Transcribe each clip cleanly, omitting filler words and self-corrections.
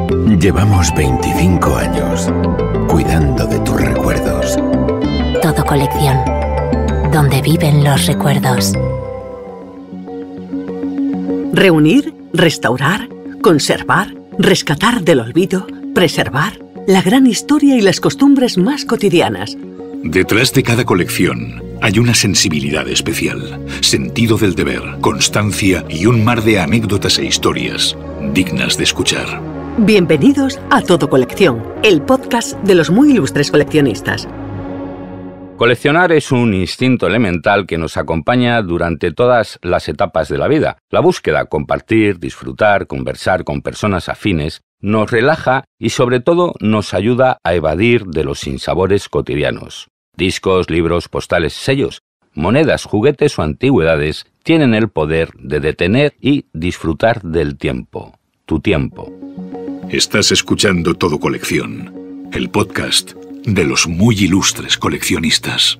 Llevamos 25 años cuidando de tus recuerdos. Todo Colección, donde viven los recuerdos. Reunir, restaurar, conservar, rescatar del olvido, preservar la gran historia y las costumbres más cotidianas. Detrás de cada colección hay una sensibilidad especial, sentido del deber, constancia y un mar de anécdotas e historias dignas de escuchar. Bienvenidos a Todo Colección, el podcast de los muy ilustres coleccionistas. Coleccionar es un instinto elemental que nos acompaña durante todas las etapas de la vida. La búsqueda, compartir, disfrutar, conversar con personas afines, nos relaja y sobre todo nos ayuda a evadir de los sinsabores cotidianos. Discos, libros, postales, sellos, monedas, juguetes o antigüedades tienen el poder de detener y disfrutar del tiempo, tu tiempo. Estás escuchando Todo Colección, el podcast de los muy ilustres coleccionistas.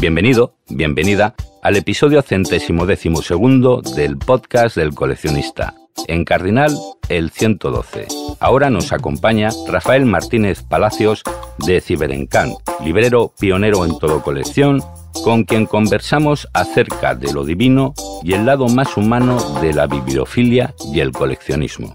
Bienvenido, bienvenida al episodio 112 del podcast del coleccionista. En Cardinal, el 112. Ahora nos acompaña Rafael Martínez Palacios de Ciberencant, librero pionero en Todo Colección, con quien conversamos acerca de lo divino y el lado más humano de la bibliofilia y el coleccionismo.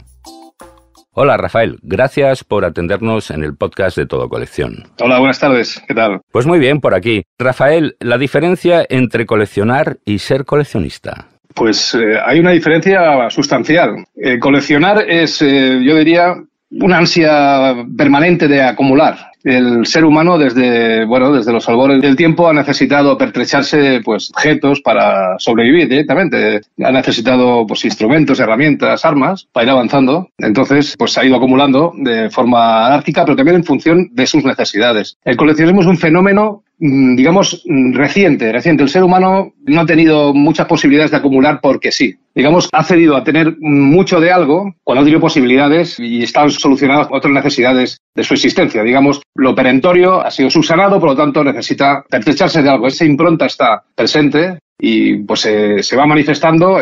Hola Rafael, gracias por atendernos en el podcast de Todo Colección. Hola, buenas tardes, ¿qué tal? Pues muy bien, por aquí. Rafael, la diferencia entre coleccionar y ser coleccionista. Pues hay una diferencia sustancial. Coleccionar es, yo diría, una ansia permanente de acumular. El ser humano desde los albores del tiempo ha necesitado pertrecharse objetos para sobrevivir directamente. Ha necesitado instrumentos, herramientas, armas para ir avanzando. Entonces ha ido acumulando de forma anárquica, pero también en función de sus necesidades. El coleccionismo es un fenómeno, digamos, reciente. El ser humano no ha tenido muchas posibilidades de acumular porque sí. Digamos, ha cedido a tener mucho de algo cuando ha tenido posibilidades y están solucionadas otras necesidades de su existencia. Digamos, lo perentorio ha sido subsanado, por lo tanto necesita pertrecharse de algo. Esa impronta está presente y se va manifestando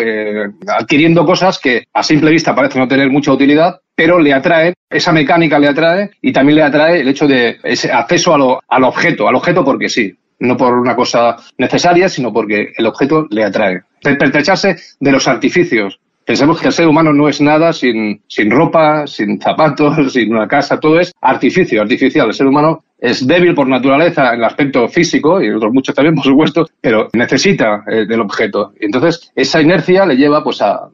adquiriendo cosas que a simple vista parecen no tener mucha utilidad, pero le atrae, esa mecánica le atrae y también le atrae el hecho de ese acceso al objeto porque sí. No por una cosa necesaria, sino porque el objeto le atrae. Pertrecharse de los artificios. Pensemos que el ser humano no es nada sin ropa, sin zapatos, sin una casa, todo es artificial. El ser humano es débil por naturaleza en el aspecto físico, y otros muchos también, por supuesto, pero necesita del objeto. Y entonces esa inercia le lleva a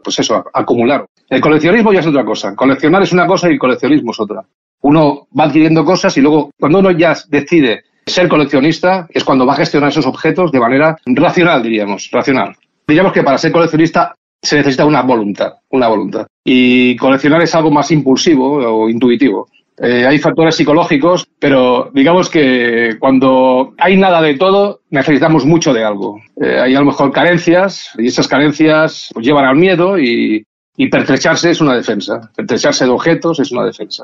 acumular. El coleccionismo ya es otra cosa. Coleccionar es una cosa y el coleccionismo es otra. Uno va adquiriendo cosas y luego, cuando uno ya decide ser coleccionista, es cuando va a gestionar esos objetos de manera racional, diríamos. Diríamos que para ser coleccionista se necesita una voluntad. Y coleccionar es algo más impulsivo o intuitivo. Hay factores psicológicos, pero digamos que cuando hay nada de todo, necesitamos mucho de algo. Hay a lo mejor carencias, y esas carencias llevan al miedo y pertrecharse es una defensa. Pertrecharse de objetos es una defensa.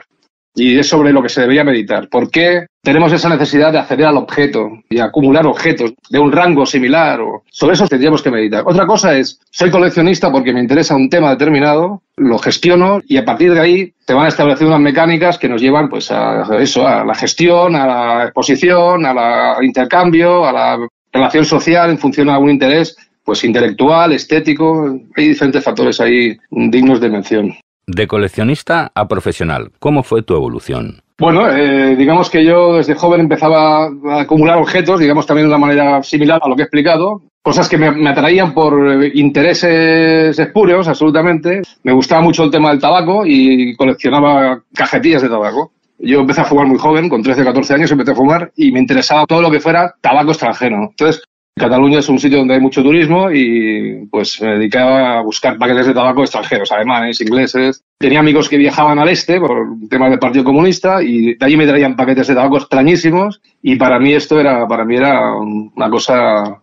Y es sobre lo que se debería meditar. ¿Por qué tenemos esa necesidad de acceder al objeto y acumular objetos de un rango similar? Sobre eso tendríamos que meditar. Otra cosa es, soy coleccionista porque me interesa un tema determinado, lo gestiono y a partir de ahí te van a establecer unas mecánicas que nos llevan a la gestión, a la exposición, al intercambio, a la relación social en función de algún interés intelectual, estético. Hay diferentes factores ahí dignos de mención. De coleccionista a profesional, ¿cómo fue tu evolución? Bueno, digamos que yo desde joven empezaba a acumular objetos, digamos también de una manera similar a lo que he explicado, cosas que me atraían por intereses espurios, absolutamente. Me gustaba mucho el tema del tabaco y coleccionaba cajetillas de tabaco. Yo empecé a fumar muy joven, con 13 o 14 años empecé a fumar y me interesaba todo lo que fuera tabaco extranjero. Entonces, Cataluña es un sitio donde hay mucho turismo y me dedicaba a buscar paquetes de tabaco extranjeros, alemanes, ingleses. Tenía amigos que viajaban al este por temas del Partido Comunista y de allí me traían paquetes de tabaco extrañísimos y para mí era una cosa,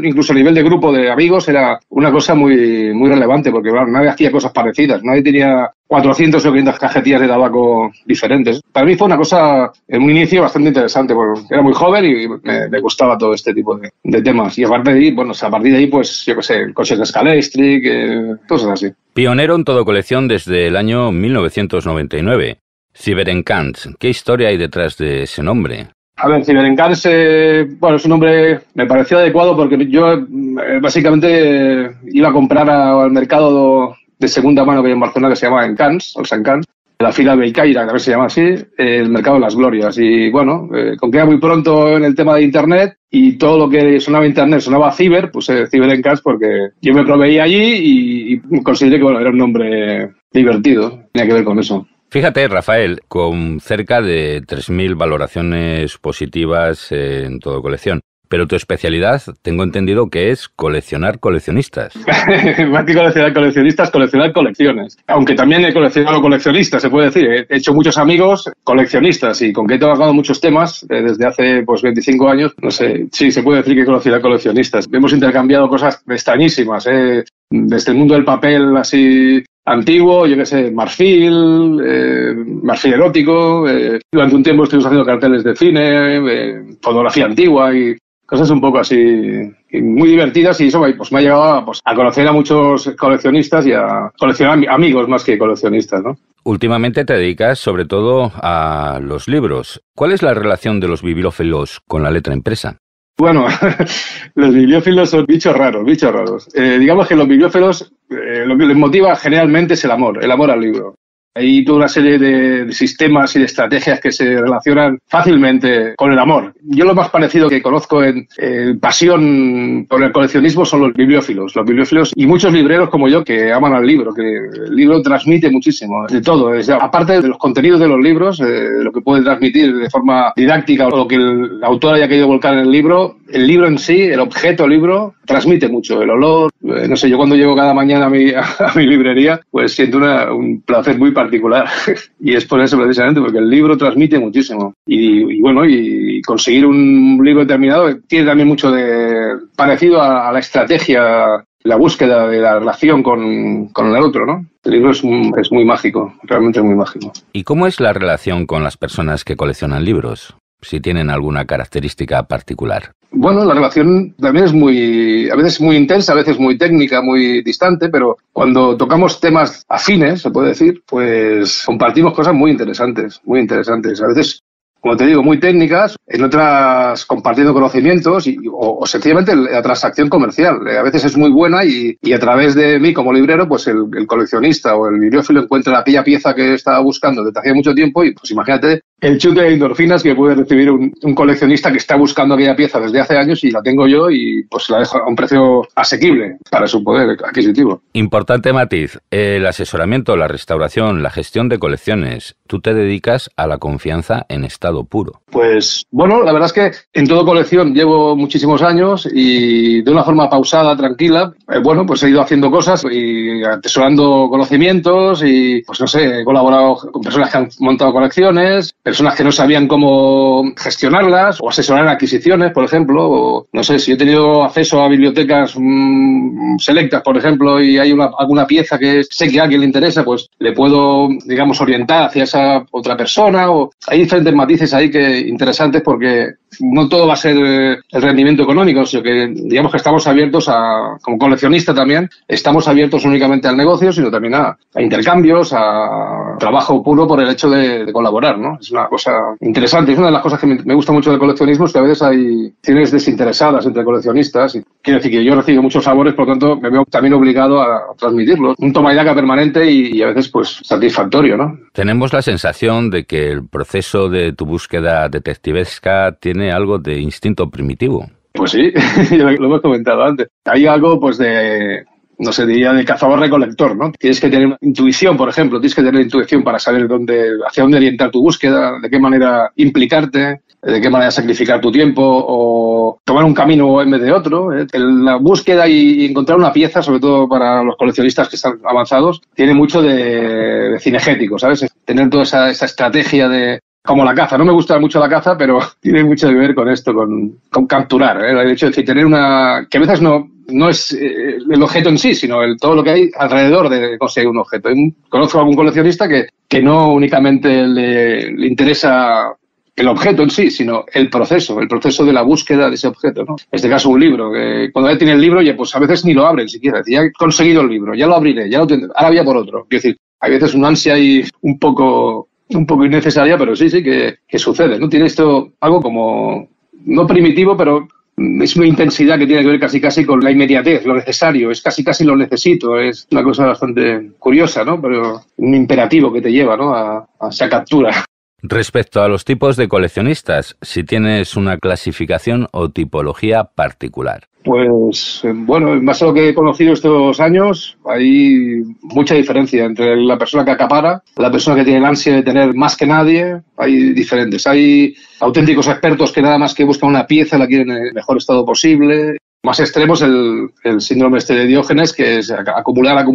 incluso a nivel de grupo de amigos, era una cosa muy, muy relevante porque nadie hacía cosas parecidas. 400 o 500 cajetillas de tabaco diferentes. Para mí fue una cosa, en un inicio, bastante interesante, porque era muy joven y me gustaba todo este tipo de temas. Y a partir de ahí, pues, yo qué sé, coches de escala eléctrica, cosas así. Pionero en todo colección desde el año 1999. Cyberencants, ¿qué historia hay detrás de ese nombre? A ver, Cyberencants, es un nombre, me pareció adecuado porque yo básicamente iba a comprar al mercado de segunda mano que hay en Barcelona, que se llama Encants, o Encants, la fila Bellcaire, a ver si se llama así, el mercado de las glorias. Y bueno, con que era muy pronto en el tema de Internet y todo lo que sonaba Internet sonaba ciber, pues Cyberencants, porque yo me proveía allí y consideré que era un nombre divertido, tenía que ver con eso. Fíjate, Rafael, con cerca de 3.000 valoraciones positivas en todo colección. Pero tu especialidad, tengo entendido que es coleccionar coleccionistas. Más que coleccionar coleccionistas, coleccionar colecciones. Aunque también he coleccionado coleccionistas, se puede decir. He hecho muchos amigos coleccionistas y con que he trabajado muchos temas desde hace 25 años. No sé, sí, se puede decir que he coleccionado coleccionistas. Hemos intercambiado cosas extrañísimas, desde el mundo del papel así antiguo, yo qué sé, marfil erótico. Durante un tiempo estuvimos haciendo carteles de cine, fotografía antigua y cosas un poco así muy divertidas, y eso pues me ha llevado a conocer a muchos coleccionistas y a coleccionar amigos más que coleccionistas, ¿no? Últimamente te dedicas sobre todo a los libros. ¿Cuál es la relación de los bibliófilos con la letra impresa? Bueno, los bibliófilos son bichos raros. Digamos que los bibliófilos lo que les motiva generalmente es el amor al libro. Hay toda una serie de sistemas y de estrategias que se relacionan fácilmente con el amor. Yo lo más parecido que conozco en pasión por el coleccionismo son los bibliófilos y muchos libreros como yo que aman al libro, que el libro transmite muchísimo, de todo. Aparte de los contenidos de los libros, lo que puede transmitir de forma didáctica o lo que el autor haya querido volcar en el libro en sí, el objeto libro, transmite mucho. El olor, no sé, yo cuando llego cada mañana a mi librería, pues siento un placer muy particular. Y es por eso precisamente, porque el libro transmite muchísimo. Y conseguir un libro determinado tiene también mucho de parecido a la estrategia, la búsqueda de la relación con el otro, ¿no? El libro es muy mágico, realmente es muy mágico. ¿Y cómo es la relación con las personas que coleccionan libros? Si tienen alguna característica particular. Bueno, la relación también es a veces muy intensa, a veces muy técnica, muy distante, pero cuando tocamos temas afines, se puede decir, pues compartimos cosas muy interesantes. A veces, como te digo, muy técnicas, en otras compartiendo conocimientos o sencillamente la transacción comercial. A veces es muy buena y a través de mí como librero, pues el coleccionista o el bibliófilo encuentra aquella pieza que estaba buscando desde hace mucho tiempo y pues imagínate el chute de endorfinas que puede recibir un coleccionista que está buscando aquella pieza desde hace años y la tengo yo y pues la dejo a un precio asequible para su poder adquisitivo. Importante matiz, el asesoramiento, la restauración, la gestión de colecciones. Tú te dedicas a la confianza en estado puro. Pues bueno, la verdad es que en todo colección llevo muchísimos años y de una forma pausada, tranquila, pues he ido haciendo cosas y atesorando conocimientos y pues no sé, he colaborado con personas que han montado colecciones, personas que no sabían cómo gestionarlas o asesorar en adquisiciones, por ejemplo, o no sé, si he tenido acceso a bibliotecas selectas, por ejemplo, y hay alguna pieza que sé que a alguien le interesa, pues le puedo, digamos, orientar hacia esa otra persona. O hay diferentes matices ahí interesantes porque no todo va a ser el rendimiento económico, sino que digamos que estamos abiertos como coleccionista también, estamos abiertos únicamente al negocio, sino también a intercambios, a trabajo puro por el hecho de colaborar, ¿no? Es una cosa interesante. Es una de las cosas que me gusta mucho del coleccionismo, es que a veces hay acciones desinteresadas entre coleccionistas. Y quiero decir que yo recibo muchos favores, por lo tanto me veo también obligado a transmitirlos. Un toma y daca permanente y a veces pues satisfactorio, ¿no? Tenemos la sensación de que el proceso de tu búsqueda detectivesca tiene algo de instinto primitivo. Pues sí, lo hemos comentado antes. Hay algo pues no sé, diría de cazador-recolector, ¿no? Tienes que tener intuición, por ejemplo, tienes que tener intuición para saber hacia dónde orientar tu búsqueda, de qué manera implicarte, de qué manera sacrificar tu tiempo o tomar un camino en vez de otro. La búsqueda y encontrar una pieza, sobre todo para los coleccionistas que están avanzados, tiene mucho de cinegético, ¿sabes? Tener toda esa estrategia como la caza. No me gusta mucho la caza, pero tiene mucho que ver con esto, con capturar, ¿eh? El hecho de tener que a veces no no es el objeto en sí, sino todo lo que hay alrededor de conseguir un objeto. Conozco a algún coleccionista que no únicamente le interesa el objeto en sí, sino el proceso de la búsqueda de ese objeto, ¿no? En este caso, un libro, que cuando ya tiene el libro, ya, pues a veces ni lo abren siquiera. Ya he conseguido el libro, ya lo abriré, ya lo tendré, ahora voy a por otro. Quiero decir, hay veces una ansia ahí un poco innecesaria, pero sí que sucede, ¿no? Tiene esto algo como, no primitivo, pero es una intensidad que tiene que ver casi con la inmediatez, lo necesario, es casi lo necesito, es una cosa bastante curiosa, ¿no? Pero un imperativo que te lleva, ¿no? a esa captura. Respecto a los tipos de coleccionistas, si tienes una clasificación o tipología particular. Pues bueno, en base a lo que he conocido estos años, hay mucha diferencia entre la persona que acapara, la persona que tiene la ansia de tener más que nadie. Hay diferentes. Hay auténticos expertos que nada más que buscan una pieza la quieren en el mejor estado posible. Más extremos el síndrome de Diógenes, que es acumular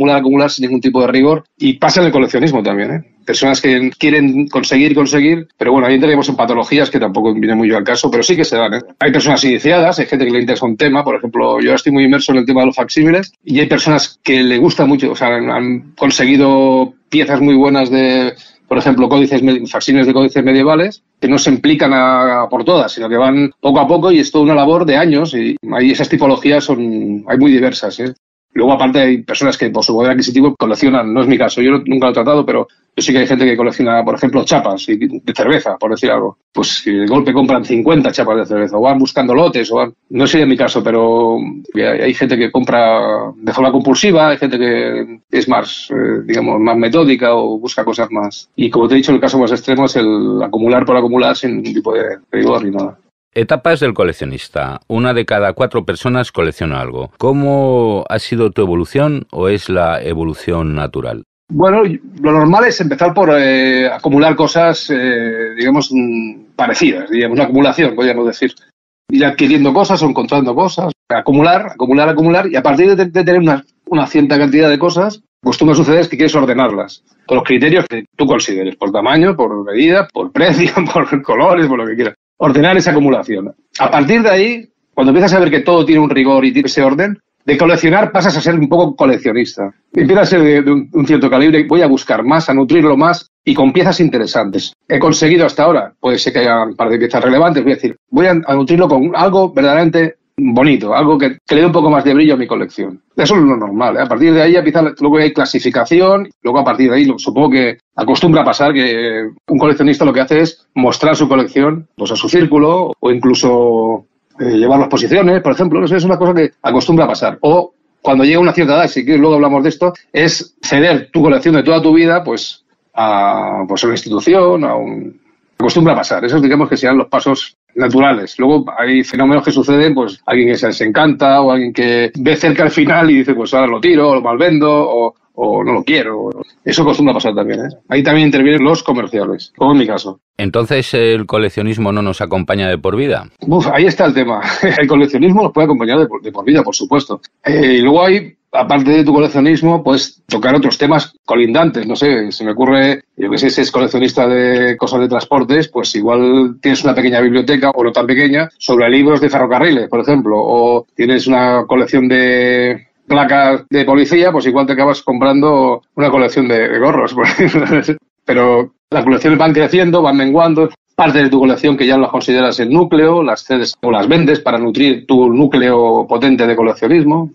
sin ningún tipo de rigor. Y pasa en el coleccionismo también, ¿eh? Personas que quieren conseguir, pero bueno, ahí entraremos en patologías que tampoco viene muy al caso, pero sí que se dan, ¿eh? Hay personas iniciadas, hay gente que le interesa un tema, por ejemplo, yo estoy muy inmerso en el tema de los facsímiles, y hay personas que le gusta mucho, o sea, han conseguido piezas muy buenas de, por ejemplo, facsímiles de códices medievales, que no se implican a por todas, sino que van poco a poco y es toda una labor de años, y ahí esas tipologías hay muy diversas, ¿eh? Luego, aparte, hay personas que por su poder adquisitivo coleccionan, no es mi caso, yo nunca lo he tratado, pero yo sí que hay gente que colecciona, por ejemplo, chapas de cerveza, por decir algo. Pues si de golpe compran 50 chapas de cerveza, o van buscando lotes, no sería mi caso, pero hay gente que compra de forma compulsiva, hay gente que es más, más metódica o busca cosas más. Y como te he dicho, el caso más extremo es el acumular por acumular sin ningún tipo de rigor ni nada. Etapas del coleccionista. 1 de cada 4 personas colecciona algo. ¿Cómo ha sido tu evolución o es la evolución natural? Bueno, lo normal es empezar por acumular cosas, parecidas, una acumulación, podríamos decir. Ir adquiriendo cosas o encontrando cosas, acumular, y a partir de tener una cierta cantidad de cosas, pues tú me sucede es que quieres ordenarlas, con los criterios que tú consideres, por tamaño, por medida, por precio, por colores, por lo que quieras. Ordenar esa acumulación. A partir de ahí, cuando empiezas a ver que todo tiene un rigor y tiene ese orden, de coleccionar pasas a ser un poco coleccionista. Empieza a ser de un cierto calibre, voy a buscar más, a nutrirlo más y con piezas interesantes. He conseguido hasta ahora, puede ser que haya un par de piezas relevantes, voy a decir, voy a nutrirlo con algo verdaderamente bonito, algo que le dé un poco más de brillo a mi colección. Eso es lo normal, ¿eh? A partir de ahí empieza, luego hay clasificación, luego a partir de ahí supongo que acostumbra a pasar que un coleccionista lo que hace es mostrar su colección pues a su círculo o incluso llevar las posiciones, por ejemplo. Eso es una cosa que acostumbra a pasar. O cuando llega una cierta edad, si quieres luego hablamos de esto, es ceder tu colección de toda tu vida pues a una institución, acostumbra a pasar. Esos digamos que serían los pasos naturales. Luego hay fenómenos que suceden, pues alguien que se encanta o alguien que ve cerca al final y dice pues ahora lo tiro, o lo malvendo o no lo quiero. Eso acostumbra a pasar también, ¿eh? Ahí también intervienen los comerciales, como en mi caso. ¿Entonces el coleccionismo no nos acompaña de por vida? Ahí está el tema. El coleccionismo nos puede acompañar de por vida, por supuesto. Y luego hay, aparte de tu coleccionismo, puedes tocar otros temas colindantes. No sé, se me ocurre, yo que sé, si es coleccionista de cosas de transportes, pues igual tienes una pequeña biblioteca, o no tan pequeña, sobre libros de ferrocarriles, por ejemplo, o tienes una colección de placas de policía, pues igual te acabas comprando una colección de gorros. Pero las colecciones van creciendo, van menguando. Parte de tu colección que ya las consideras el núcleo, las cedes o las vendes para nutrir tu núcleo potente de coleccionismo.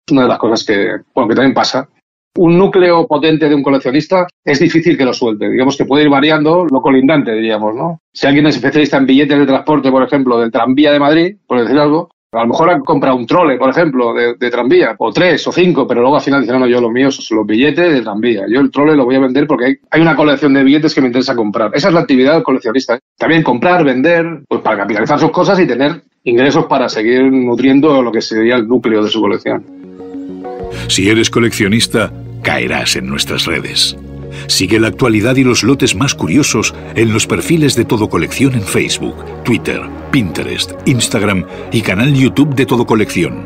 Es una de las cosas que también pasa. Un núcleo potente de un coleccionista es difícil que lo suelte. Digamos que puede ir variando lo colindante, diríamos, ¿no? Si alguien es especialista en billetes de transporte, por ejemplo, del tranvía de Madrid, por decir algo, a lo mejor ha comprado un trole, por ejemplo, de tranvía, o 3 o 5, pero luego al final dicen, no, yo lo mío son los billetes de tranvía. Yo el trole lo voy a vender porque hay una colección de billetes que me interesa comprar. Esa es la actividad del coleccionista, ¿eh? También comprar, vender, pues para capitalizar sus cosas y tener ingresos para seguir nutriendo lo que sería el núcleo de su colección. Si eres coleccionista, caerás en nuestras redes. Sigue la actualidad y los lotes más curiosos en los perfiles de Todo Colección en Facebook, Twitter, Pinterest, Instagram y canal YouTube de Todo Colección.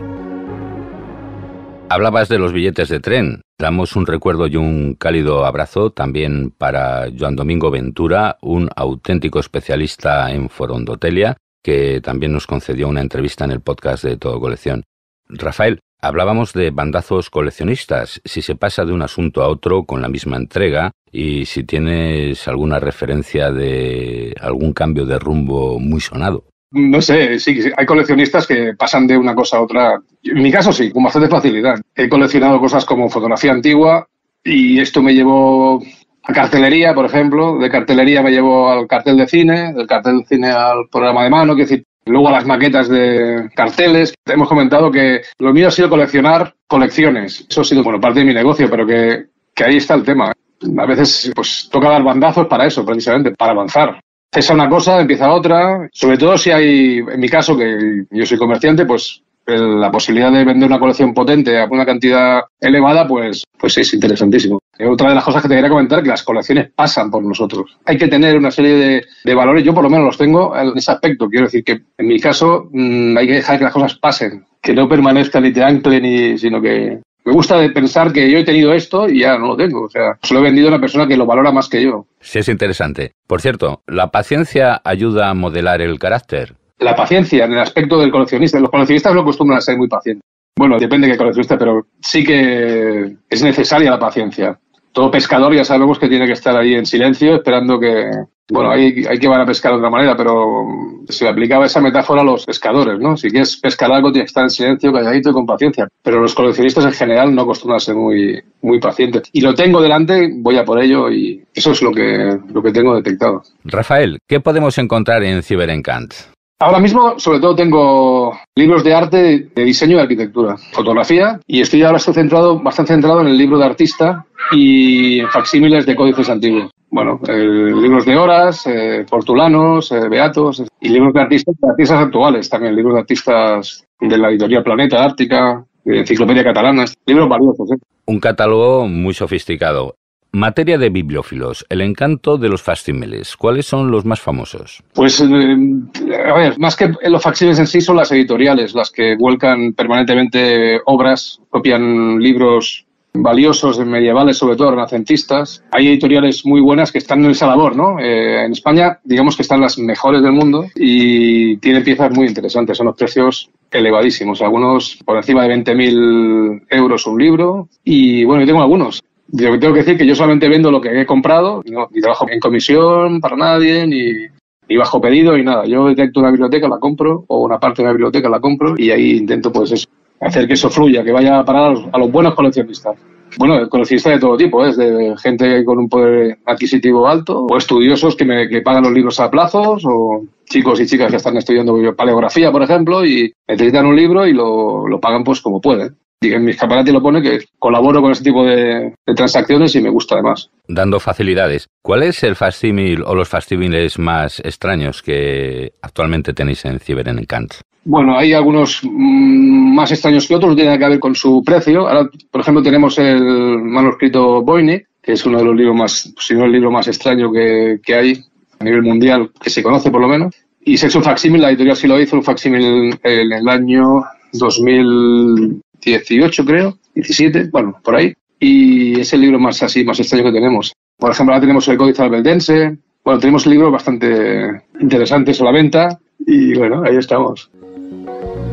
Hablabas de los billetes de tren. Damos un recuerdo y un cálido abrazo también para Joan Domingo Ventura, un auténtico especialista en forondotelia, que también nos concedió una entrevista en el podcast de Todo Colección. Rafael, hablábamos de bandazos coleccionistas, si se pasa de un asunto a otro con la misma entrega y si tienes alguna referencia de algún cambio de rumbo muy sonado. No sé, sí, hay coleccionistas que pasan de una cosa a otra. En mi caso sí, con bastante facilidad. He coleccionado cosas como fotografía antigua y esto me llevó a cartelería, por ejemplo. De cartelería me llevó al cartel de cine, del cartel de cine al programa de mano, es decir, luego a las maquetas de carteles. Hemos comentado que lo mío ha sido coleccionar colecciones. Eso ha sido, bueno, parte de mi negocio, pero que ahí está el tema. A veces pues toca dar bandazos para eso, precisamente, para avanzar. Cesa una cosa, empieza otra. Sobre todo si hay, en mi caso, que yo soy comerciante, pues la posibilidad de vender una colección potente a una cantidad elevada, pues es interesantísimo. Otra de las cosas que te quería comentar es que las colecciones pasan por nosotros. Hay que tener una serie de valores, yo por lo menos los tengo en ese aspecto. Quiero decir que en mi caso hay que dejar que las cosas pasen, que no permanezcan ni te anclen, sino que me gusta pensar que yo he tenido esto y ya no lo tengo. O sea, se lo he vendido a una persona que lo valora más que yo. Sí, es interesante. Por cierto, ¿la paciencia ayuda a modelar el carácter? La paciencia en el aspecto del coleccionista. Los coleccionistas no acostumbran a ser muy pacientes. Bueno, depende de qué coleccionista, pero sí que es necesaria la paciencia. Todo pescador ya sabemos que tiene que estar ahí en silencio esperando que... Bueno, hay que van a pescar de otra manera, pero se aplicaba esa metáfora a los pescadores, ¿no? Si quieres pescar algo tienes que estar en silencio, calladito y con paciencia. Pero los coleccionistas en general no acostumbran a ser muy pacientes. Y lo tengo delante, voy a por ello y eso es lo que tengo detectado. Rafael, ¿qué podemos encontrar en Cyberencant? Ahora mismo, sobre todo, tengo libros de arte, de diseño y arquitectura, fotografía, y estoy bastante centrado en el libro de artista y en facsímiles de códices antiguos. Bueno, libros de horas, portulanos, beatos, y libros de artistas actuales también, libros de artistas de la editorial Planeta, Ártica, de Enciclopedia Catalana, libros valiosos. Un catálogo muy sofisticado. Materia de bibliófilos, el encanto de los facsímiles. ¿Cuáles son los más famosos? Pues, a ver, más que los facsímiles en sí son las editoriales, las que vuelcan permanentemente obras, copian libros valiosos, medievales, sobre todo renacentistas. Hay editoriales muy buenas que están en esa labor, ¿no? En España, digamos que están las mejores del mundo y tienen piezas muy interesantes. Son los precios elevadísimos, algunos por encima de 20.000 euros un libro. Y bueno, yo tengo algunos. Yo tengo que decir que yo solamente vendo lo que he comprado, no, ni trabajo en comisión para nadie, ni bajo pedido, ni nada. Yo detecto una biblioteca, la compro, o una parte de una biblioteca la compro, y ahí intento pues eso, hacer que eso fluya, que vaya a parar a los buenos coleccionistas. Bueno, coleccionistas de todo tipo, desde gente con un poder adquisitivo alto, o estudiosos que pagan los libros a plazos, o chicos y chicas que están estudiando paleografía, por ejemplo, y necesitan un libro y lo pagan pues como pueden. Y en mi escaparate lo pone que colaboro con ese tipo de transacciones y me gusta además. Dando facilidades. ¿Cuál es el facsímil o los facsímiles más extraños que actualmente tenéis en Cyberencant? Bueno, hay algunos más extraños que otros, tienen que ver con su precio. Ahora, por ejemplo, tenemos el manuscrito Voynich, que es uno de los libros más, si no el libro más extraño que hay a nivel mundial, que se conoce por lo menos. Y se ha hecho un facsímil, la editorial sí lo hizo, un facsímil en el año 2018, creo, 17, bueno, por ahí. Y es el libro más extraño que tenemos. Por ejemplo, ahora tenemos el Códice Albeldense. Bueno, tenemos libros bastante interesantes a la venta y bueno, ahí estamos.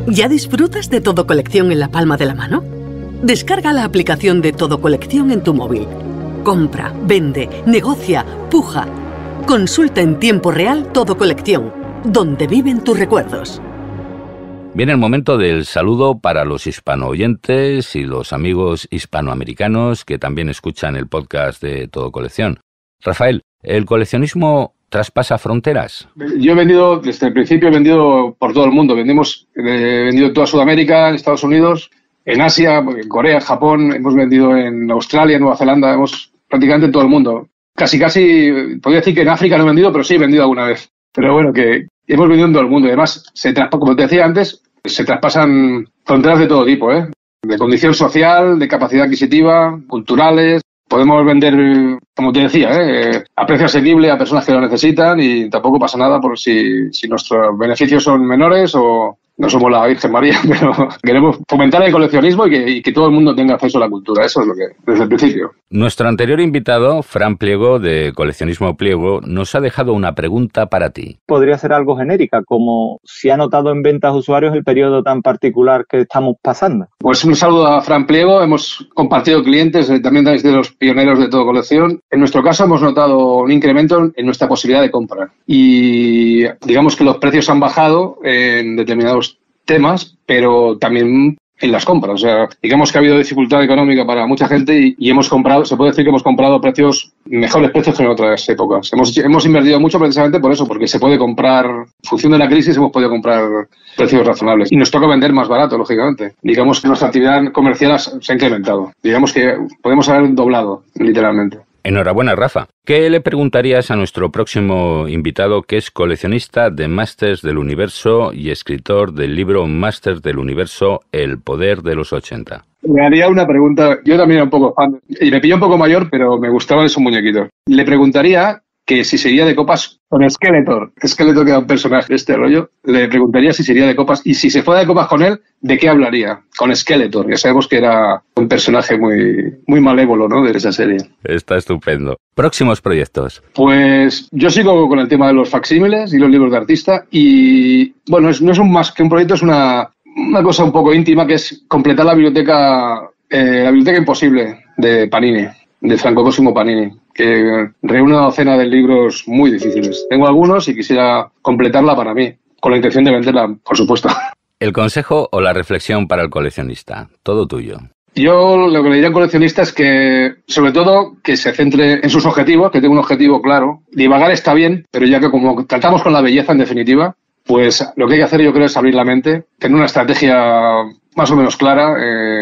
¿Ya disfrutas de Todo Colección en la palma de la mano? Descarga la aplicación de Todo Colección en tu móvil. Compra, vende, negocia, puja. Consulta en tiempo real Todo Colección, donde viven tus recuerdos. Viene el momento del saludo para los hispano-oyentes y los amigos hispanoamericanos que también escuchan el podcast de Todo Colección. Rafael, ¿el coleccionismo traspasa fronteras? Yo he vendido, desde el principio he vendido por todo el mundo. He vendido en toda Sudamérica, en Estados Unidos, en Asia, en Corea, Japón, hemos vendido en Australia, Nueva Zelanda, prácticamente en todo el mundo. Casi, podría decir que en África no he vendido, pero sí he vendido alguna vez. Pero bueno, que hemos vendido en todo el mundo. Y además, como te decía antes, se traspasan fronteras de todo tipo, de condición social, de capacidad adquisitiva, culturales. Podemos vender, como te decía, a precio asequible a personas que lo necesitan y tampoco pasa nada por si nuestros beneficios son menores o No somos la Virgen María, pero queremos fomentar el coleccionismo y que todo el mundo tenga acceso a la cultura. Eso es lo que, desde el principio. Nuestro anterior invitado, Fran Pliego, de Coleccionismo Pliego, nos ha dejado una pregunta para ti. Podría ser algo genérica, como si ha notado en ventas usuarios el periodo tan particular que estamos pasando. Pues un saludo a Fran Pliego. Hemos compartido clientes, también de los pioneros de Todo Colección. En nuestro caso hemos notado un incremento en nuestra posibilidad de compra. Y digamos que los precios han bajado en determinados temas, pero también en las compras. O sea, digamos que ha habido dificultad económica para mucha gente y hemos comprado, se puede decir que hemos comprado mejores precios que en otras épocas. Hemos invertido mucho precisamente por eso, porque se puede comprar, en función de la crisis, hemos podido comprar precios razonables. Y nos toca vender más barato, lógicamente. Digamos que nuestra actividad comercial se ha incrementado. Digamos que podemos haber doblado, literalmente. Enhorabuena, Rafa. ¿Qué le preguntarías a nuestro próximo invitado, que es coleccionista de Masters del Universo y escritor del libro Masters del Universo, El poder de los 80? Le haría una pregunta. Yo también era un poco fan, y me pilló un poco mayor, pero me gustaban esos muñequitos. Le preguntaría que si sería de copas con Skeletor. Skeletor, que era un personaje de este rollo. Le preguntaría si sería de copas, y si se fuera de copas con él, ¿de qué hablaría? Con Skeletor, que sabemos que era un personaje muy malévolo, ¿no?, de esa serie. Está estupendo. ¿Próximos proyectos? Pues yo sigo con el tema de los facsímiles y los libros de artista, y bueno, no es más que un proyecto, es una cosa un poco íntima, que es completar la biblioteca imposible de Panini, de Franco Cosimo Panini, que reúne una docena de libros muy difíciles. Tengo algunos y quisiera completarla para mí, con la intención de venderla, por supuesto. ¿El consejo o la reflexión para el coleccionista? Todo tuyo. Yo lo que le diría al coleccionista es que, sobre todo, que se centre en sus objetivos, que tenga un objetivo claro. Divagar está bien, pero ya que como tratamos con la belleza en definitiva, pues lo que hay que hacer, yo creo, es abrir la mente, tener una estrategia más o menos clara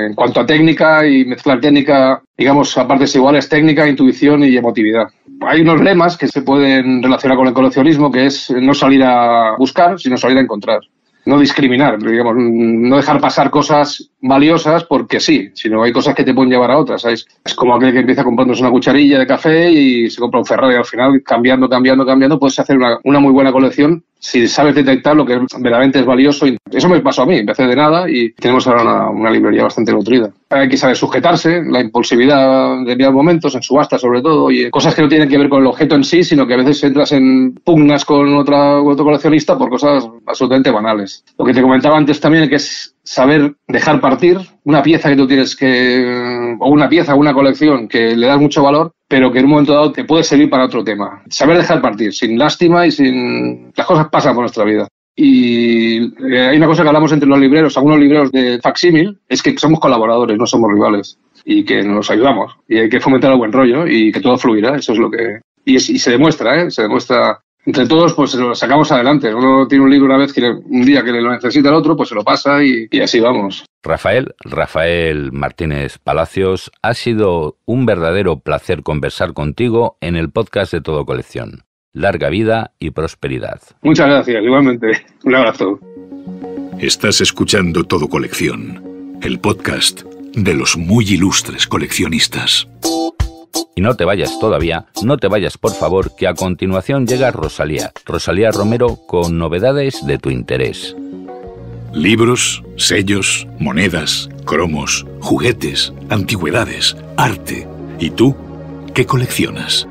en cuanto a técnica, y mezclar técnica, digamos, a partes iguales, técnica, intuición y emotividad. Hay unos lemas que se pueden relacionar con el coleccionismo, que es no salir a buscar, sino salir a encontrar. No discriminar, digamos, no dejar pasar cosas valiosas porque sí, sino hay cosas que te pueden llevar a otras, ¿sabes? Es como aquel que empieza comprándose una cucharilla de café y se compra un Ferrari, y al final, cambiando, puedes hacer una muy buena colección si sabes detectar lo que verdaderamente es valioso. Eso me pasó a mí, empecé de nada y tenemos ahora una librería bastante nutrida. Hay que saber sujetarse, la impulsividad de determinados momentos, en subasta sobre todo, y cosas que no tienen que ver con el objeto en sí, sino que a veces entras en pugnas con otro coleccionista por cosas absolutamente banales. Lo que te comentaba antes también, que es saber dejar partir una pieza que tú tienes o una colección que le das mucho valor, pero que en un momento dado te puede servir para otro tema. Saber dejar partir, sin lástima y sin... Las cosas pasan por nuestra vida. Y hay una cosa que hablamos entre los libreros, algunos libreros de facsímil, es que somos colaboradores, no somos rivales, y que nos ayudamos. Y hay que fomentar el buen rollo y que todo fluirá, eso es lo que... Y se demuestra, se demuestra... Entre todos, pues lo sacamos adelante. Uno tiene un libro un día que lo necesita el otro, pues se lo pasa y así vamos. Rafael Martínez Palacios, ha sido un verdadero placer conversar contigo en el podcast de Todo Colección. Larga vida y prosperidad. Muchas gracias, igualmente. Un abrazo. Estás escuchando Todo Colección, el podcast de los muy ilustres coleccionistas. Y no te vayas todavía, no te vayas por favor, que a continuación llega Rosalía Romero con novedades de tu interés. Libros, sellos, monedas, cromos, juguetes, antigüedades, arte. ¿Y tú? ¿Qué coleccionas?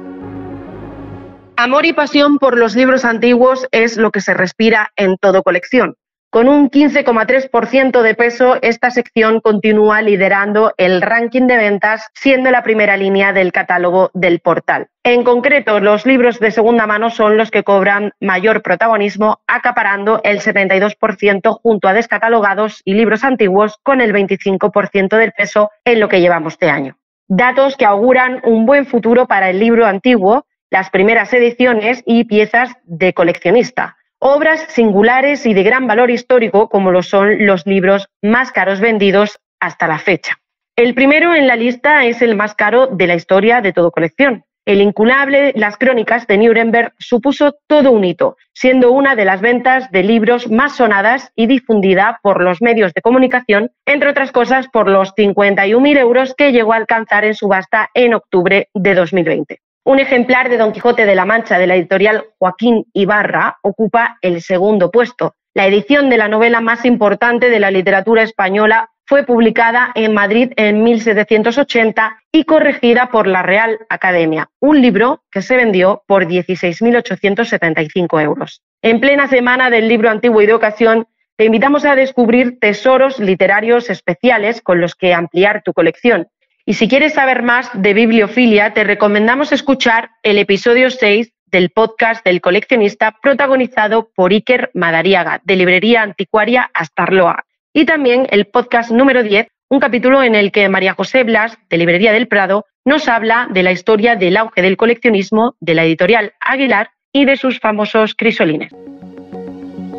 Amor y pasión por los libros antiguos es lo que se respira en Todo Colección. Con un 15,3% de peso, esta sección continúa liderando el ranking de ventas, siendo la primera línea del catálogo del portal. En concreto, los libros de segunda mano son los que cobran mayor protagonismo, acaparando el 72% junto a descatalogados y libros antiguos, con el 25% del peso en lo que llevamos de año. Datos que auguran un buen futuro para el libro antiguo, las primeras ediciones y piezas de coleccionista. Obras singulares y de gran valor histórico, como lo son los libros más caros vendidos hasta la fecha. El primero en la lista es el más caro de la historia de Todo Colección. El incunable Las Crónicas de Nuremberg supuso todo un hito, siendo una de las ventas de libros más sonadas y difundida por los medios de comunicación, entre otras cosas por los 51.000 euros que llegó a alcanzar en subasta en octubre de 2020. Un ejemplar de Don Quijote de la Mancha de la editorial Joaquín Ibarra ocupa el segundo puesto. La edición de la novela más importante de la literatura española fue publicada en Madrid en 1780 y corregida por la Real Academia, un libro que se vendió por 16.875 euros. En plena semana del libro antiguo y de ocasión, te invitamos a descubrir tesoros literarios especiales con los que ampliar tu colección. Y si quieres saber más de bibliofilia, te recomendamos escuchar el episodio 6 del podcast del coleccionista, protagonizado por Iker Madariaga, de Librería Anticuaria Astarloa. Y también el podcast número 10, un capítulo en el que María José Blas, de Librería del Prado, nos habla de la historia del auge del coleccionismo de la editorial Aguilar y de sus famosos crisolines.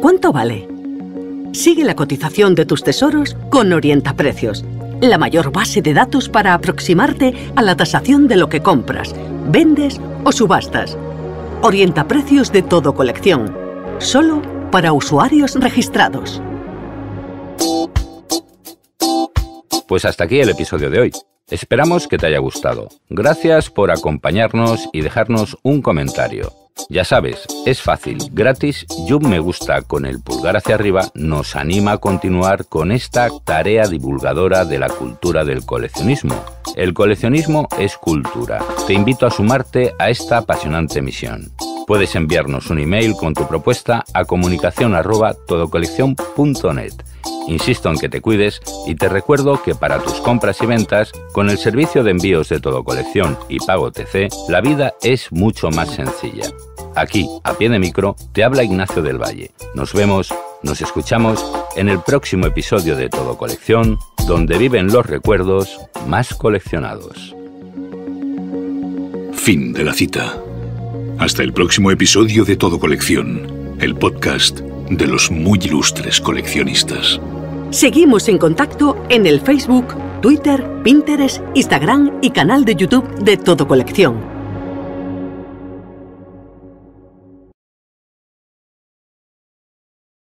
¿Cuánto vale? Sigue la cotización de tus tesoros con Orientaprecios, la mayor base de datos para aproximarte a la tasación de lo que compras, vendes o subastas. Orientaprecios de Todo Colección, solo para usuarios registrados. Pues hasta aquí el episodio de hoy. Esperamos que te haya gustado. Gracias por acompañarnos y dejarnos un comentario. Ya sabes, es fácil, gratis y un me gusta con el pulgar hacia arriba nos anima a continuar con esta tarea divulgadora de la cultura del coleccionismo. El coleccionismo es cultura. Te invito a sumarte a esta apasionante misión. Puedes enviarnos un email con tu propuesta a comunicación@todocoleccion.net. Insisto en que te cuides y te recuerdo que para tus compras y ventas, con el servicio de envíos de Todo Colección y Pago TC, la vida es mucho más sencilla. Aquí, a pie de micro, te habla Ignacio del Valle. Nos vemos, nos escuchamos en el próximo episodio de Todo Colección, donde viven los recuerdos más coleccionados. Fin de la cita. Hasta el próximo episodio de Todo Colección, el podcast de los muy ilustres coleccionistas. Seguimos en contacto en el Facebook, Twitter, Pinterest, Instagram y canal de YouTube de Todo Colección.